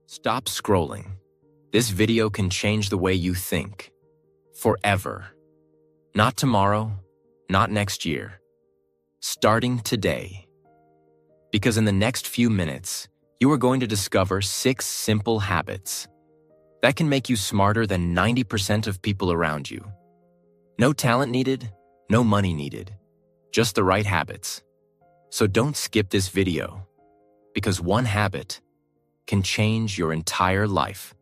Stop scrolling. This video can change the way you think. Forever. Not tomorrow, not next year. Starting today. Because in the next few minutes, you are going to discover 6 simple habits that can make you smarter than 90% of people around you. No talent needed, no money needed, just the right habits. So don't skip this video, because one habit can change your entire life.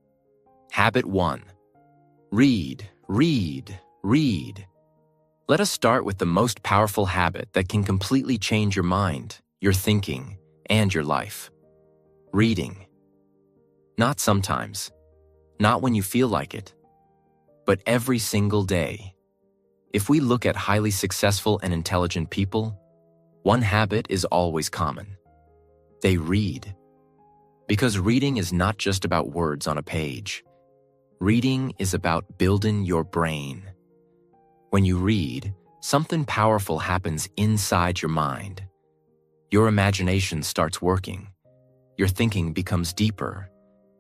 Habit 1. Read, read, read. Let us start with the most powerful habit that can completely change your mind, your thinking, and your life. Reading. Not sometimes, not when you feel like it, but every single day. If we look at highly successful and intelligent people, one habit is always common. They read. Because reading is not just about words on a page. Reading is about building your brain. When you read, something powerful happens inside your mind. Your imagination starts working. Your thinking becomes deeper.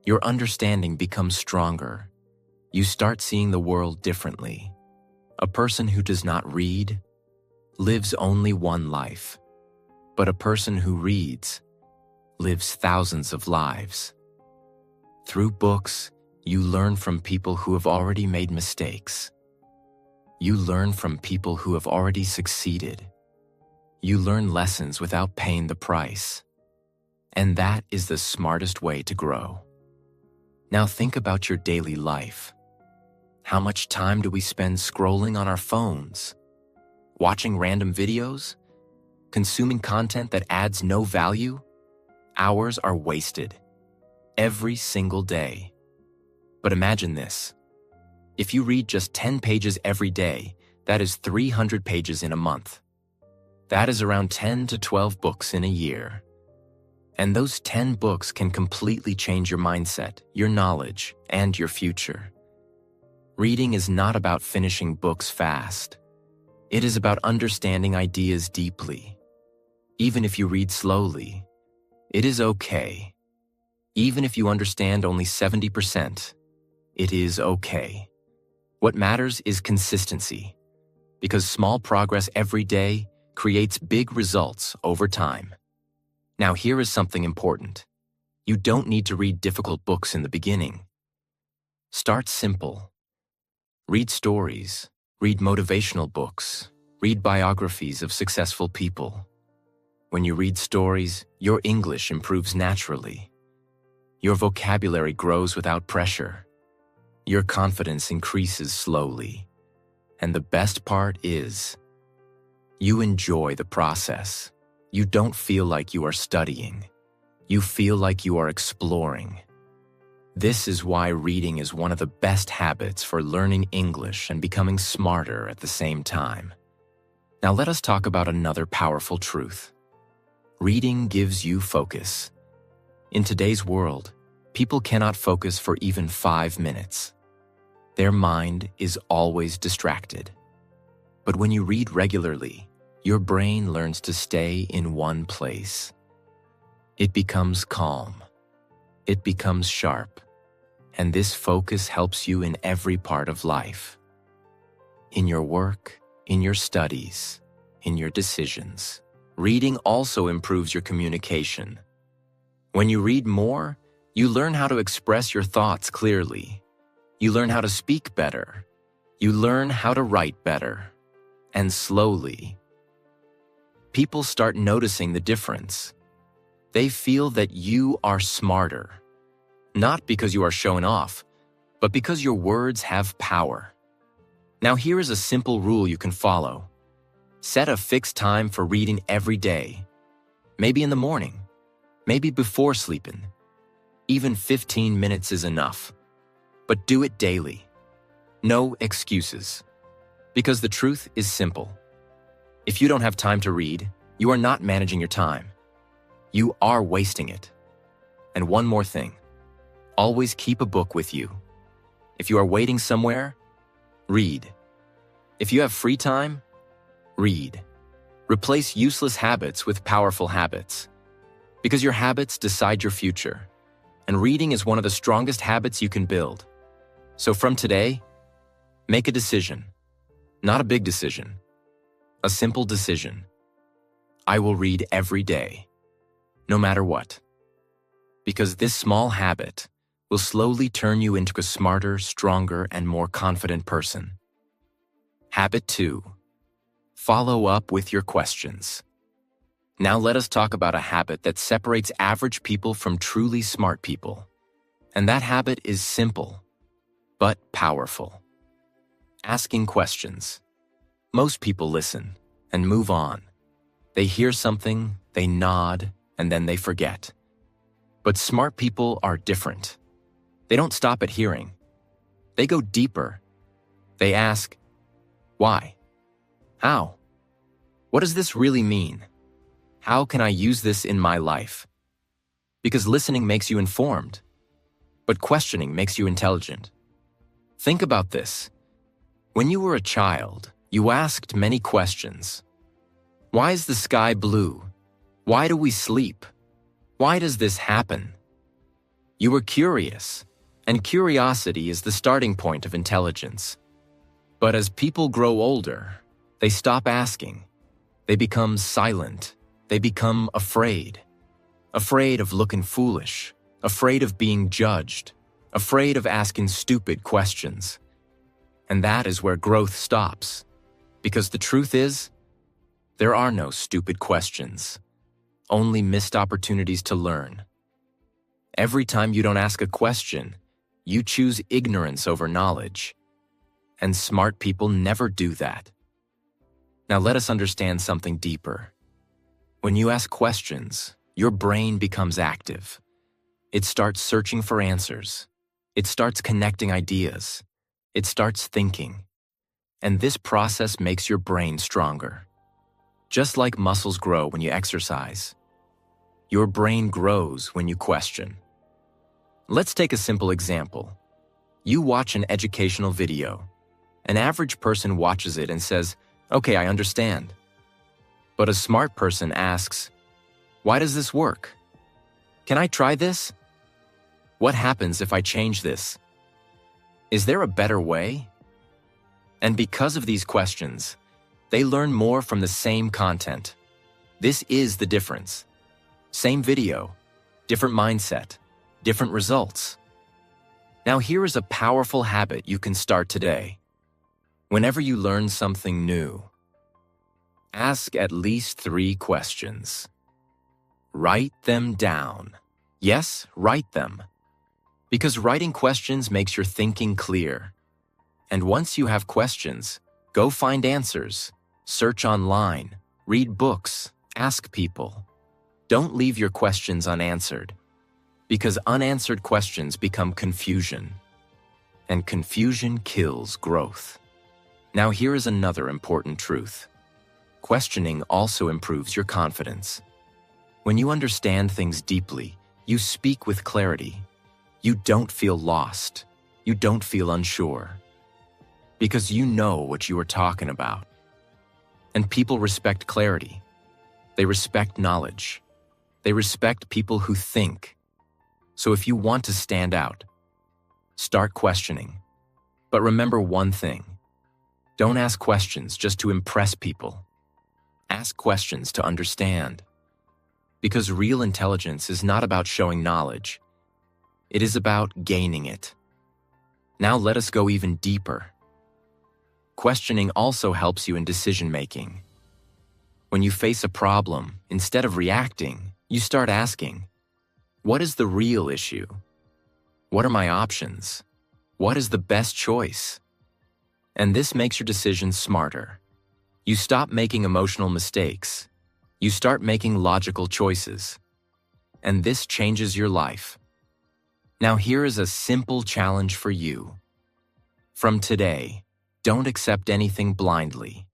Your understanding becomes stronger. You start seeing the world differently. A person who does not read lives only one life, but a person who reads lives thousands of lives. Through books, you learn from people who have already made mistakes. You learn from people who have already succeeded. You learn lessons without paying the price. And that is the smartest way to grow. Now think about your daily life. How much time do we spend scrolling on our phones? Watching random videos? Consuming content that adds no value? Hours are wasted. Every single day. But imagine this. If you read just 10 pages every day, that is 300 pages in a month. That is around 10 to 12 books in a year. And those 10 books can completely change your mindset, your knowledge, and your future. Reading is not about finishing books fast. It is about understanding ideas deeply. Even if you read slowly, it is okay. Even if you understand only 70%, it is okay. What matters is consistency, because small progress every day creates big results over time. Now here is something important. You don't need to read difficult books in the beginning. Start simple. Read stories, read motivational books, read biographies of successful people. When you read stories, your English improves naturally. Your vocabulary grows without pressure. Your confidence increases slowly. And the best part is, you enjoy the process. You don't feel like you are studying. You feel like you are exploring. This is why reading is one of the best habits for learning English and becoming smarter at the same time. Now let us talk about another powerful truth. Reading gives you focus. In today's world, people cannot focus for even 5 minutes. Their mind is always distracted. But when you read regularly, your brain learns to stay in one place. It becomes calm. It becomes sharp. And this focus helps you in every part of life. In your work, in your studies, in your decisions. Reading also improves your communication. When you read more, you learn how to express your thoughts clearly. You learn how to speak better. You learn how to write better. And slowly, people start noticing the difference. They feel that you are smarter. Not because you are showing off, but because your words have power. Now here is a simple rule you can follow. Set a fixed time for reading every day. Maybe in the morning. Maybe before sleeping. Even 15 minutes is enough. But do it daily. No excuses. Because the truth is simple. If you don't have time to read, you are not managing your time. You are wasting it. And one more thing. Always keep a book with you. If you are waiting somewhere, read. If you have free time, read. Replace useless habits with powerful habits. Because your habits decide your future. And reading is one of the strongest habits you can build. So from today, make a decision. Not a big decision. A simple decision. I will read every day, no matter what. Because this small habit will slowly turn you into a smarter, stronger, and more confident person. Habit 2. Follow up with your questions. Now let us talk about a habit that separates average people from truly smart people. And that habit is simple, but powerful. Asking questions. Most people listen and move on. They hear something, they nod, and then they forget. But smart people are different. They don't stop at hearing. They go deeper. They ask, why? How? What does this really mean? How can I use this in my life? Because listening makes you informed, but questioning makes you intelligent. Think about this. When you were a child, you asked many questions. Why is the sky blue? Why do we sleep? Why does this happen? You were curious, and curiosity is the starting point of intelligence. But as people grow older, they stop asking. They become silent. They become afraid. Afraid of looking foolish. Afraid of being judged. Afraid of asking stupid questions. And that is where growth stops. Because the truth is, there are no stupid questions. Only missed opportunities to learn. Every time you don't ask a question, you choose ignorance over knowledge. And smart people never do that. Now let us understand something deeper. When you ask questions, your brain becomes active. It starts searching for answers. It starts connecting ideas. It starts thinking. And this process makes your brain stronger. Just like muscles grow when you exercise, your brain grows when you question. Let's take a simple example. You watch an educational video. An average person watches it and says, "Okay, I understand." But a smart person asks, "Why does this work? Can I try this? What happens if I change this? Is there a better way?" And because of these questions, they learn more from the same content. This is the difference. Same video, different mindset, different results. Now here is a powerful habit you can start today. Whenever you learn something new, ask at least 3 questions. Write them down. Yes, write them. Because writing questions makes your thinking clear. And once you have questions, go find answers. Search online, read books, ask people. Don't leave your questions unanswered. Because unanswered questions become confusion. And confusion kills growth. Now here is another important truth. Questioning also improves your confidence. When you understand things deeply, you speak with clarity. You don't feel lost. You don't feel unsure. Because you know what you are talking about. And people respect clarity. They respect knowledge. They respect people who think. So if you want to stand out, start questioning. But remember one thing. Don't ask questions just to impress people. Ask questions to understand. Because real intelligence is not about showing knowledge. It is about gaining it. Now let us go even deeper. Questioning also helps you in decision-making. When you face a problem, instead of reacting, you start asking, what is the real issue? What are my options? What is the best choice? And this makes your decisions smarter. You stop making emotional mistakes. You start making logical choices. And this changes your life. Now here is a simple challenge for you. From today, don't accept anything blindly.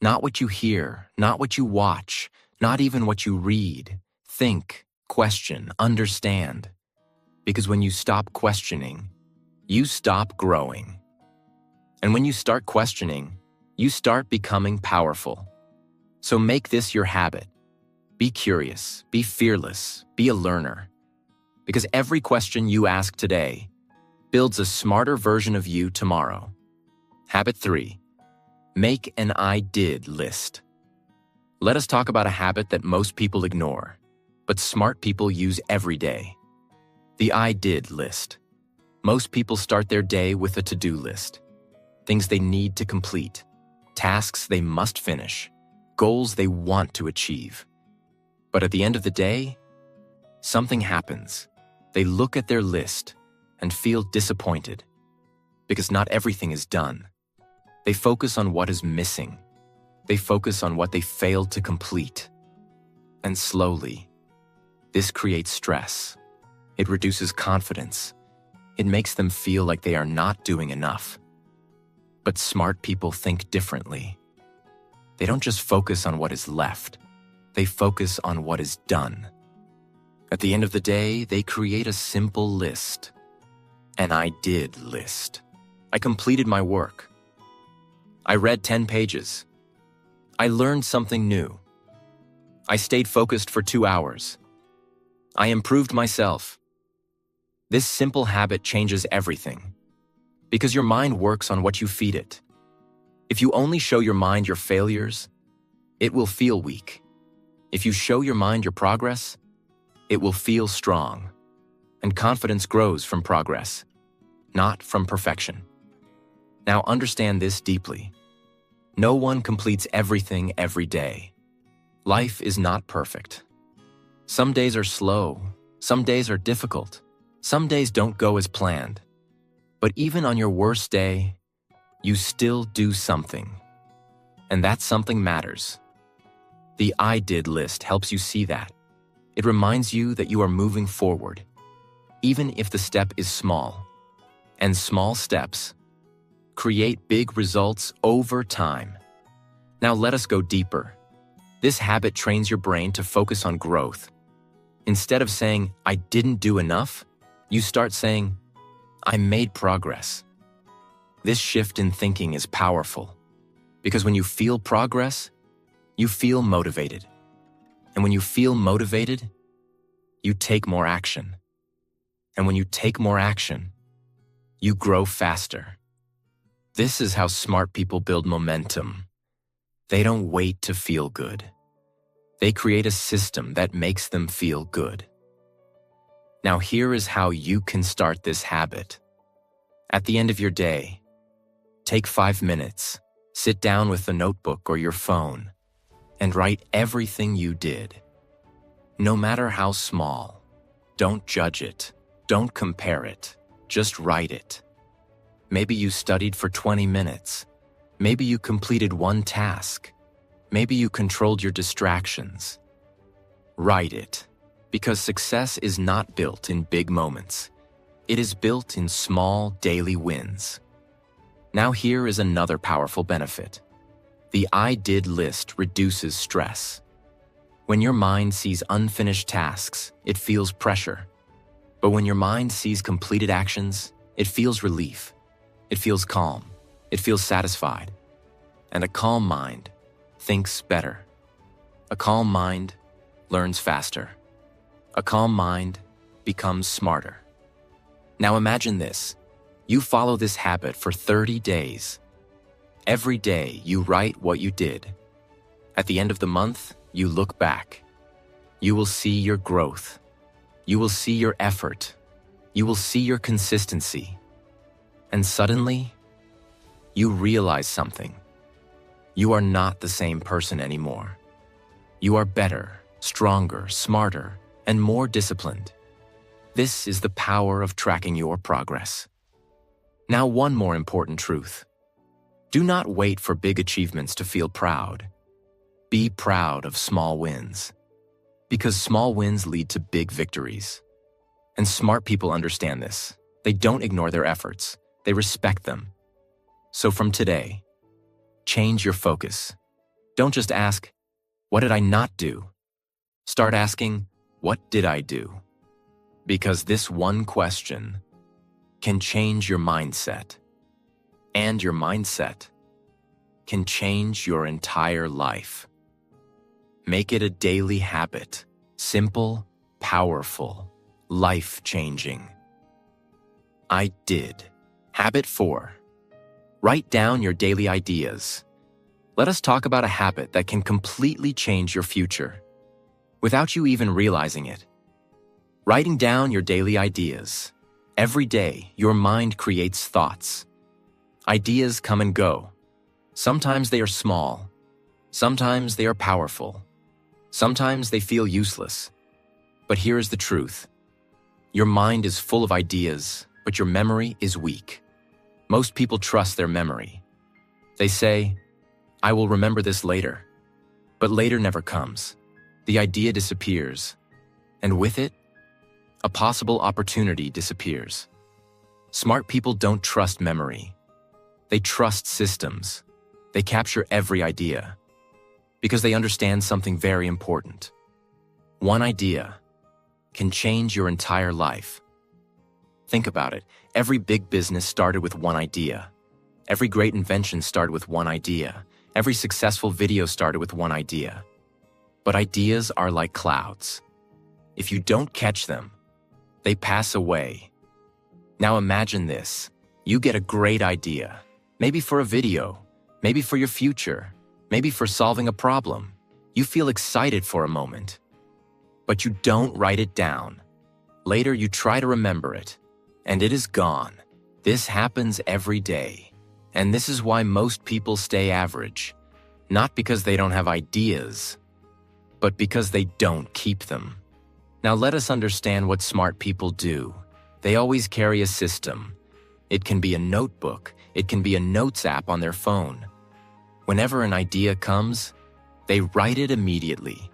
Not what you hear, not what you watch, not even what you read. Think, question, understand. Because when you stop questioning, you stop growing. And when you start questioning, you start becoming powerful. So make this your habit. Be curious, be fearless, be a learner. Because every question you ask today builds a smarter version of you tomorrow. Habit 3. Make an I did list. Let us talk about a habit that most people ignore, but smart people use every day. The I did list. Most people start their day with a to-do list. Things they need to complete, tasks they must finish, goals they want to achieve. But at the end of the day, something happens. They look at their list and feel disappointed because not everything is done. They focus on what is missing. They focus on what they failed to complete. And slowly, this creates stress. It reduces confidence. It makes them feel like they are not doing enough. But smart people think differently. They don't just focus on what is left. They focus on what is done. At the end of the day, they create a simple list. An I did list. I completed my work. I read 10 pages. I learned something new. I stayed focused for 2 hours. I improved myself. This simple habit changes everything, because your mind works on what you feed it. If you only show your mind your failures, it will feel weak. If you show your mind your progress, it will feel strong. And confidence grows from progress, not from perfection. Now understand this deeply. No one completes everything every day. Life is not perfect. Some days are slow, some days are difficult, some days don't go as planned. But even on your worst day, you still do something. And that something matters. The I did list helps you see that. It reminds you that you are moving forward, even if the step is small. And small steps create big results over time. Now let us go deeper. This habit trains your brain to focus on growth. Instead of saying, I didn't do enough, you start saying, I made progress. This shift in thinking is powerful, because when you feel progress, you feel motivated. And when you feel motivated, you take more action. And when you take more action, you grow faster. This is how smart people build momentum. They don't wait to feel good. They create a system that makes them feel good. Now here is how you can start this habit. At the end of your day, take 5 minutes, sit down with a notebook or your phone, and write everything you did. No matter how small, don't judge it, don't compare it, just write it. Maybe you studied for 20 minutes. Maybe you completed one task. Maybe you controlled your distractions. Write it, because success is not built in big moments. It is built in small daily wins. Now here is another powerful benefit. The I did list reduces stress. When your mind sees unfinished tasks, it feels pressure. But when your mind sees completed actions, it feels relief. It feels calm. It feels satisfied. And a calm mind thinks better. A calm mind learns faster. A calm mind becomes smarter. Now imagine this. You follow this habit for 30 days. Every day you write what you did. At the end of the month, you look back. You will see your growth. You will see your effort. You will see your consistency. And suddenly, you realize something. You are not the same person anymore. You are better, stronger, smarter, and more disciplined. This is the power of tracking your progress. Now, one more important truth. Do not wait for big achievements to feel proud. Be proud of small wins, because small wins lead to big victories. And smart people understand this. They don't ignore their efforts. They respect them. So from today, change your focus. Don't just ask, what did I not do? Start asking, what did I do? Because this one question can change your mindset. And your mindset can change your entire life. Make it a daily habit. Simple, powerful, life-changing. I did. Habit 4. Write down your daily ideas. Let us talk about a habit that can completely change your future, without you even realizing it. Writing down your daily ideas. Every day, your mind creates thoughts. Ideas come and go. Sometimes they are small. Sometimes they are powerful. Sometimes they feel useless. But here is the truth. Your mind is full of ideas, but your memory is weak. Most people trust their memory. They say, "I will remember this later." But later never comes. The idea disappears. And with it, a possible opportunity disappears. Smart people don't trust memory. They trust systems. They capture every idea because they understand something very important. One idea can change your entire life. Think about it. Every big business started with one idea. Every great invention started with one idea. Every successful video started with one idea. But ideas are like clouds. If you don't catch them, they pass away. Now imagine this. You get a great idea. Maybe for a video. Maybe for your future. Maybe for solving a problem. You feel excited for a moment. But you don't write it down. Later you try to remember it, and it is gone. This happens every day. And this is why most people stay average. Not because they don't have ideas, but because they don't keep them. Now let us understand what smart people do. They always carry a system. It can be a notebook. It can be a notes app on their phone. Whenever an idea comes, they write it immediately.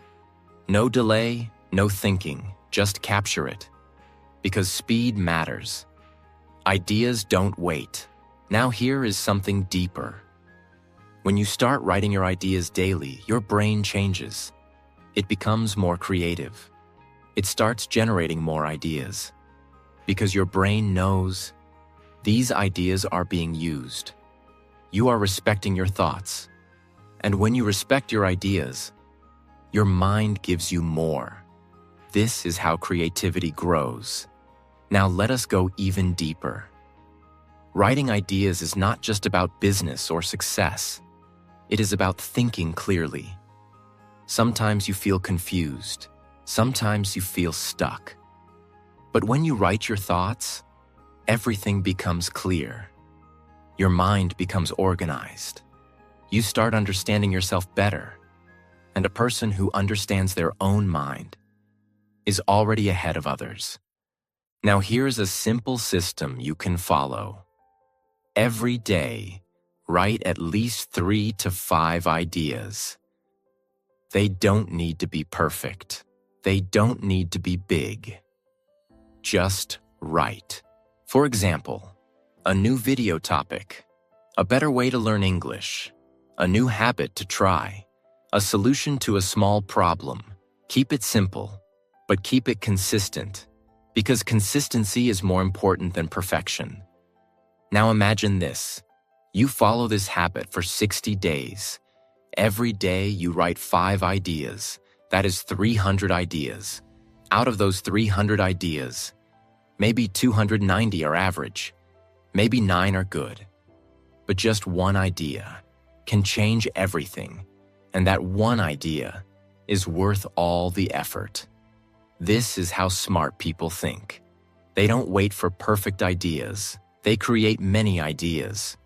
No delay, no thinking, just capture it. Because speed matters. Ideas don't wait. Now here is something deeper. When you start writing your ideas daily, your brain changes. It becomes more creative. It starts generating more ideas. Because your brain knows these ideas are being used. You are respecting your thoughts. And when you respect your ideas, your mind gives you more. This is how creativity grows. Now let us go even deeper. Writing ideas is not just about business or success. It is about thinking clearly. Sometimes you feel confused. Sometimes you feel stuck. But when you write your thoughts, everything becomes clear. Your mind becomes organized. You start understanding yourself better. And a person who understands their own mind is already ahead of others. Now here's a simple system you can follow. Every day, write at least 3 to 5 ideas. They don't need to be perfect. They don't need to be big. Just write. For example, a new video topic, a better way to learn English, a new habit to try, a solution to a small problem. Keep it simple, but keep it consistent, because consistency is more important than perfection. Now imagine this. You follow this habit for 60 days. Every day you write 5 ideas. That is 300 ideas. Out of those 300 ideas, maybe 290 are average. Maybe 9 are good. But just one idea can change everything. And that one idea is worth all the effort. This is how smart people think. They don't wait for perfect ideas. They create many ideas.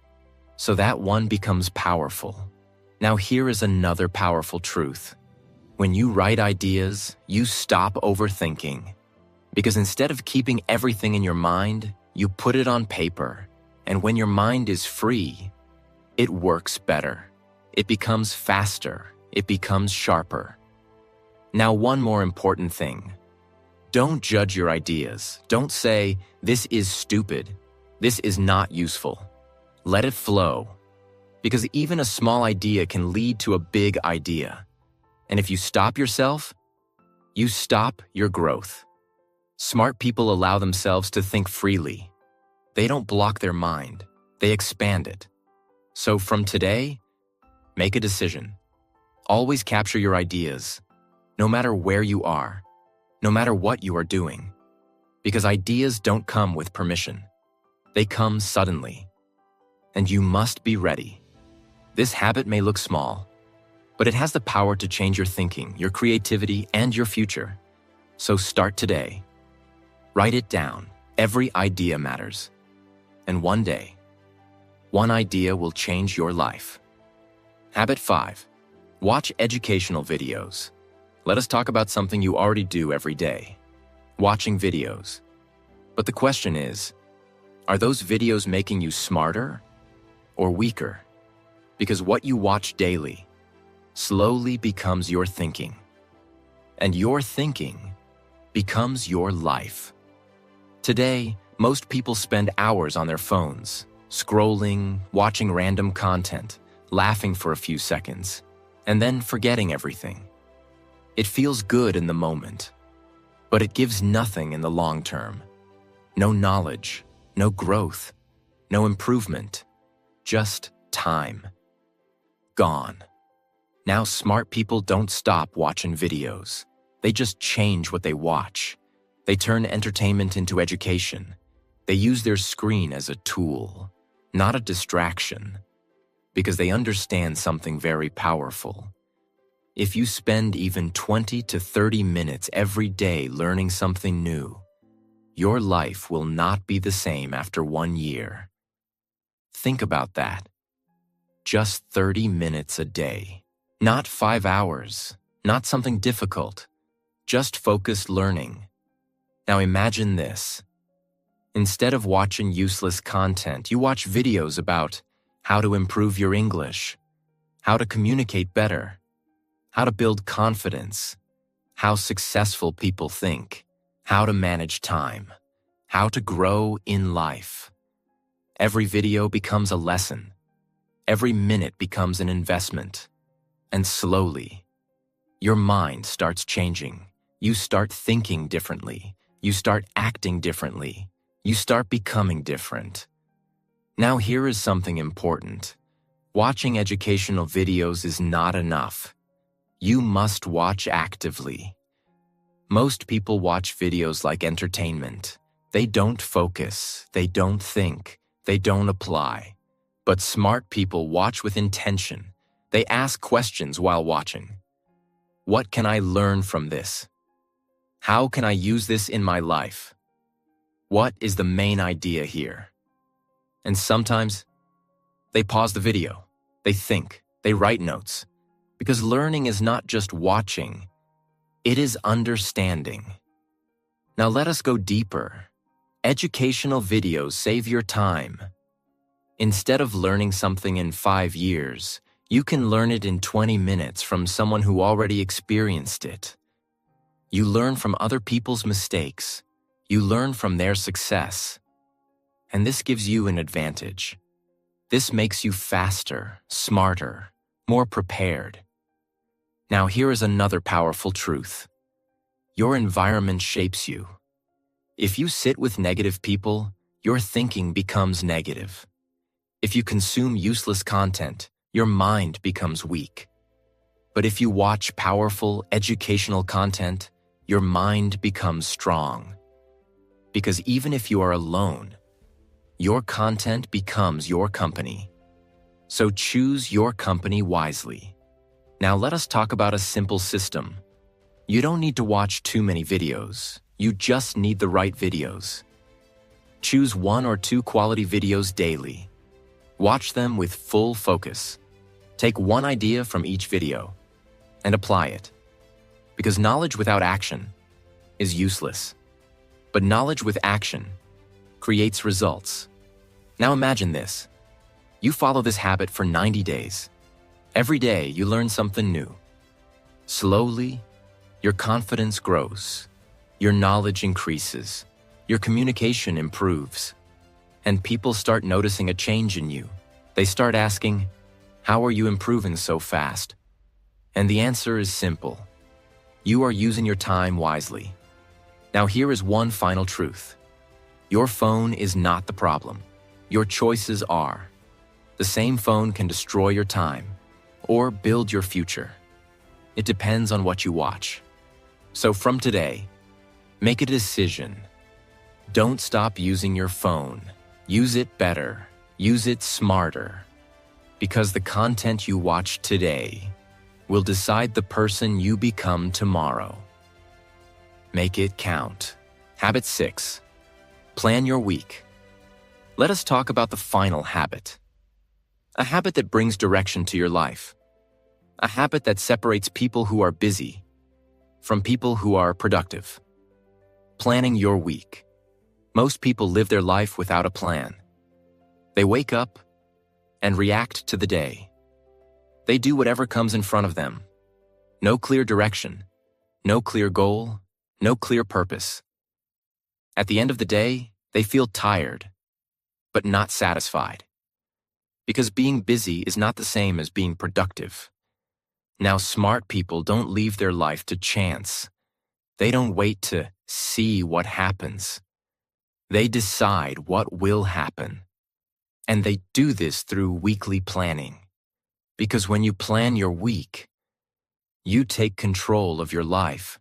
So that one becomes powerful. Now here is another powerful truth. When you write ideas, you stop overthinking. Because instead of keeping everything in your mind, you put it on paper. And when your mind is free, it works better. It becomes faster. It becomes sharper. Now one more important thing. Don't judge your ideas. Don't say, "This is stupid. This is not useful." Let it flow. Because even a small idea can lead to a big idea. And if you stop yourself, you stop your growth. Smart people allow themselves to think freely. They don't block their mind. They expand it. So from today, make a decision. Always capture your ideas, no matter where you are, no matter what you are doing. Because ideas don't come with permission. They come suddenly. And you must be ready. This habit may look small, but it has the power to change your thinking, your creativity, and your future. So start today. Write it down. Every idea matters. And one day, one idea will change your life. Habit 5. Watch educational videos. Let us talk about something you already do every day. Watching videos. But the question is, are those videos making you smarter or weaker? Because what you watch daily slowly becomes your thinking. And your thinking becomes your life. Today, most people spend hours on their phones, scrolling, watching random content, laughing for a few seconds, and then forgetting everything. It feels good in the moment, but it gives nothing in the long term. No knowledge, no growth, no improvement, just time. Gone. Now smart people don't stop watching videos. They just change what they watch. They turn entertainment into education. They use their screen as a tool, not a distraction, because they understand something very powerful. If you spend even 20 to 30 minutes every day learning something new, your life will not be the same after 1 year. Think about that. Just 30 minutes a day. Not 5 hours, not something difficult. Just focused learning. Now imagine this. Instead of watching useless content, you watch videos about how to improve your English, how to communicate better, how to build confidence, how successful people think, how to manage time, how to grow in life. Every video becomes a lesson. Every minute becomes an investment. And slowly, your mind starts changing. You start thinking differently. You start acting differently. You start becoming different. Now here is something important. Watching educational videos is not enough. You must watch actively. Most people watch videos like entertainment. They don't focus, they don't think, they don't apply. But smart people watch with intention. They ask questions while watching. What can I learn from this? How can I use this in my life? What is the main idea here? And sometimes, they pause the video. They think, they write notes. Because learning is not just watching, it is understanding. Now let us go deeper. Educational videos save your time. Instead of learning something in 5 years, you can learn it in 20 minutes from someone who already experienced it. You learn from other people's mistakes. You learn from their success. And this gives you an advantage. This makes you faster, smarter, more prepared. Now here is another powerful truth. Your environment shapes you. If you sit with negative people, your thinking becomes negative. If you consume useless content, your mind becomes weak. But if you watch powerful, educational content, your mind becomes strong. Because even if you are alone, your content becomes your company. So choose your company wisely. Now let us talk about a simple system. You don't need to watch too many videos. You just need the right videos. Choose 1 or 2 quality videos daily. Watch them with full focus. Take one idea from each video and apply it. Because knowledge without action is useless. But knowledge with action creates results. Now imagine this. You follow this habit for 90 days. Every day you learn something new. Slowly, your confidence grows. Your knowledge increases. Your communication improves. And people start noticing a change in you. They start asking, how are you improving so fast? And the answer is simple. You are using your time wisely. Now here is one final truth. Your phone is not the problem. Your choices are. The same phone can destroy your time or build your future. It depends on what you watch. So from today, make a decision. Don't stop using your phone. Use it better. Use it smarter. Because the content you watch today will decide the person you become tomorrow. Make it count. Habit 6. Plan your week. Let us talk about the final habit. A habit that brings direction to your life. A habit that separates people who are busy from people who are productive. Planning your week. Most people live their life without a plan. They wake up and react to the day. They do whatever comes in front of them. No clear direction, no clear goal, no clear purpose. At the end of the day, they feel tired, but not satisfied. Because being busy is not the same as being productive. Now, smart people don't leave their life to chance. They don't wait to see what happens. They decide what will happen. And they do this through weekly planning. Because when you plan your week, you take control of your life.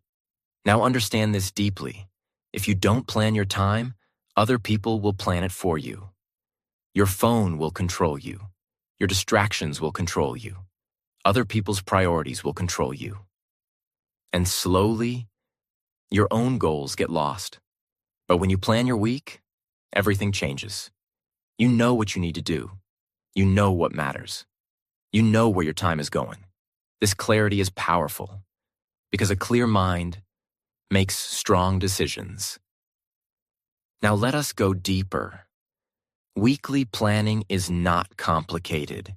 Now understand this deeply. If you don't plan your time, other people will plan it for you. Your phone will control you. Your distractions will control you. Other people's priorities will control you. And slowly, your own goals get lost. But when you plan your week, everything changes. You know what you need to do. You know what matters. You know where your time is going. This clarity is powerful because a clear mind makes strong decisions. Now let us go deeper. Weekly planning is not complicated.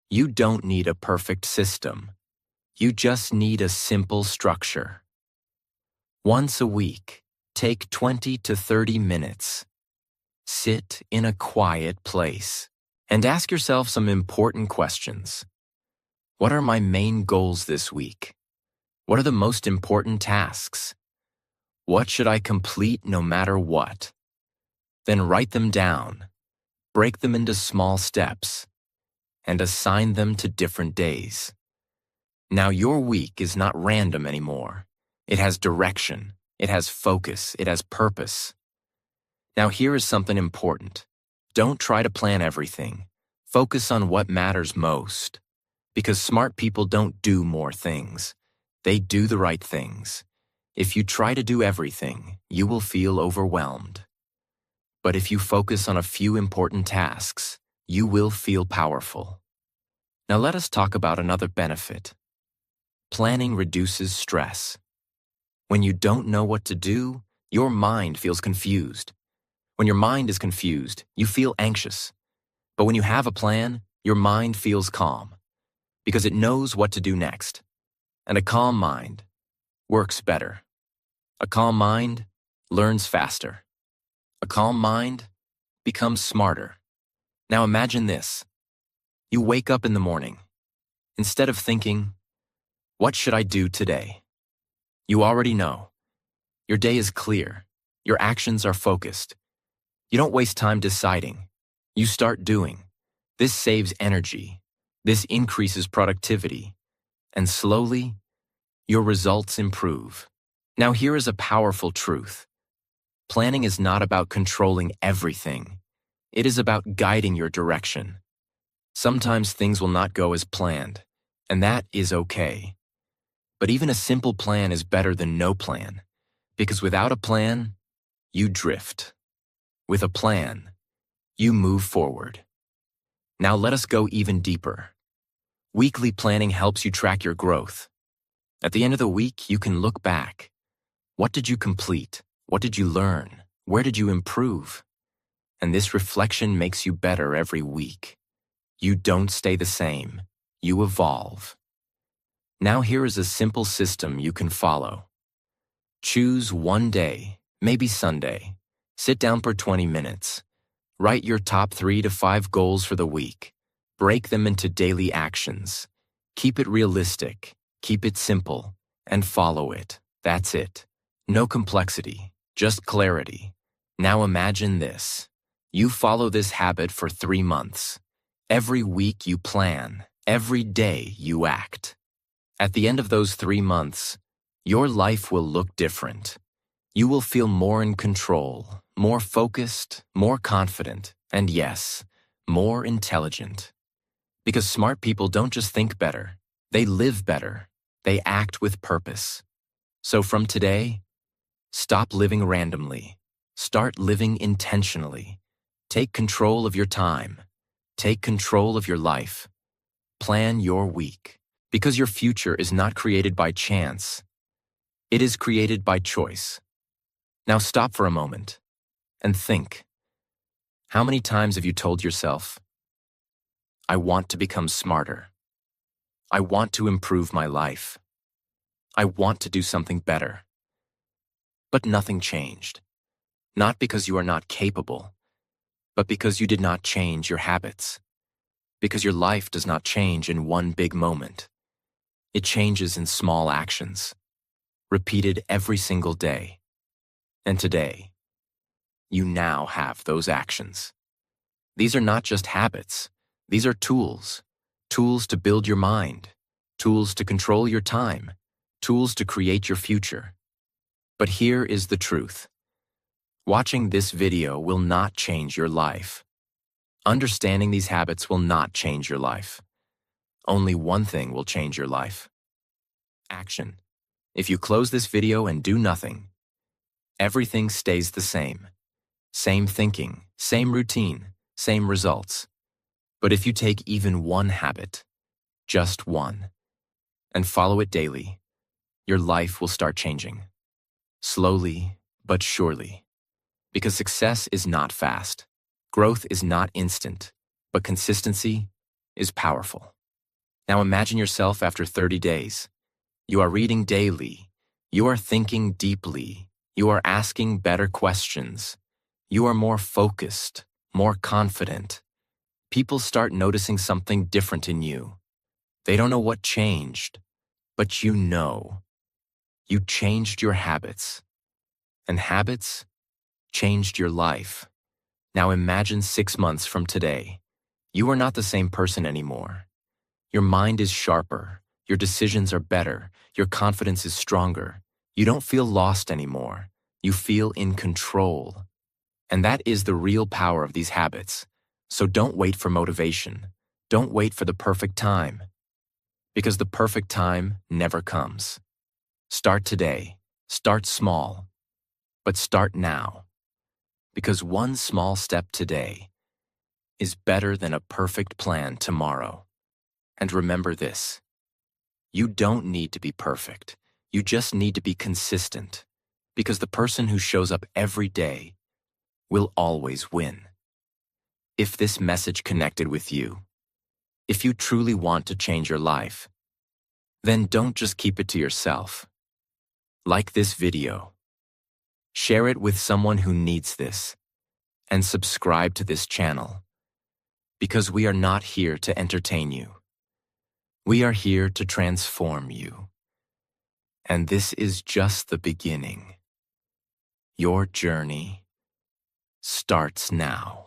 You don't need a perfect system. You just need a simple structure. Once a week, take 20 to 30 minutes. Sit in a quiet place and ask yourself some important questions. What are my main goals this week? What are the most important tasks? What should I complete no matter what? Then write them down, break them into small steps, and assign them to different days. Now your week is not random anymore. It has direction, it has focus, it has purpose. Now here is something important. Don't try to plan everything. Focus on what matters most. Because smart people don't do more things. They do the right things. If you try to do everything, you will feel overwhelmed. But if you focus on a few important tasks, you will feel powerful. Now let us talk about another benefit. Planning reduces stress. When you don't know what to do, your mind feels confused. When your mind is confused, you feel anxious. But when you have a plan, your mind feels calm because it knows what to do next. And a calm mind works better. A calm mind learns faster. A calm mind becomes smarter. Now imagine this. You wake up in the morning. Instead of thinking, what should I do today? You already know. Your day is clear. Your actions are focused. You don't waste time deciding. You start doing. This saves energy. This increases productivity. And slowly, your results improve. Now here is a powerful truth. Planning is not about controlling everything. It is about guiding your direction. Sometimes things will not go as planned, and that is okay. But even a simple plan is better than no plan, because without a plan, you drift. With a plan, you move forward. Now let us go even deeper. Weekly planning helps you track your growth. At the end of the week, you can look back. What did you complete? What did you learn? Where did you improve? And this reflection makes you better every week. You don't stay the same. You evolve. Now here is a simple system you can follow. Choose one day, maybe Sunday. Sit down for 20 minutes. Write your top 3 to 5 goals for the week. Break them into daily actions. Keep it realistic. Keep it simple. And follow it. That's it. No complexity, just clarity. Now imagine this. You follow this habit for 3 months. Every week you plan. Every day you act. At the end of those 3 months, your life will look different. You will feel more in control, more focused, more confident, and yes, more intelligent. Because smart people don't just think better, they live better. They act with purpose. So from today, stop living randomly. Start living intentionally. Take control of your time. Take control of your life. Plan your week. Because your future is not created by chance. It is created by choice. Now stop for a moment and think. How many times have you told yourself, I want to become smarter. I want to improve my life. I want to do something better. But nothing changed. Not because you are not capable, but because you did not change your habits. Because your life does not change in one big moment. It changes in small actions, repeated every single day. And today, you now have those actions. These are not just habits. These are tools. Tools to build your mind. Tools to control your time. Tools to create your future. But here is the truth. Watching this video will not change your life. Understanding these habits will not change your life. Only one thing will change your life. Action. If you close this video and do nothing, everything stays the same. Same thinking, same routine, same results. But if you take even one habit, just one, and follow it daily, your life will start changing. Slowly, but surely. Because success is not fast. Growth is not instant, but consistency is powerful. Now imagine yourself after 30 days. You are reading daily. You are thinking deeply. You are asking better questions. You are more focused, more confident. People start noticing something different in you. They don't know what changed, but you know. You changed your habits, and habits changed your life. Now imagine 6 months from today. You are not the same person anymore. Your mind is sharper. Your decisions are better. Your confidence is stronger. You don't feel lost anymore. You feel in control. And that is the real power of these habits. So don't wait for motivation. Don't wait for the perfect time. Because the perfect time never comes. Start today. Start small. But start now. Because one small step today is better than a perfect plan tomorrow. And remember this. You don't need to be perfect. You just need to be consistent. Because the person who shows up every day will always win. If this message connected with you, if you truly want to change your life, then don't just keep it to yourself. Like this video. Share it with someone who needs this. And subscribe to this channel. Because we are not here to entertain you. We are here to transform you. And this is just the beginning. Your journey starts now.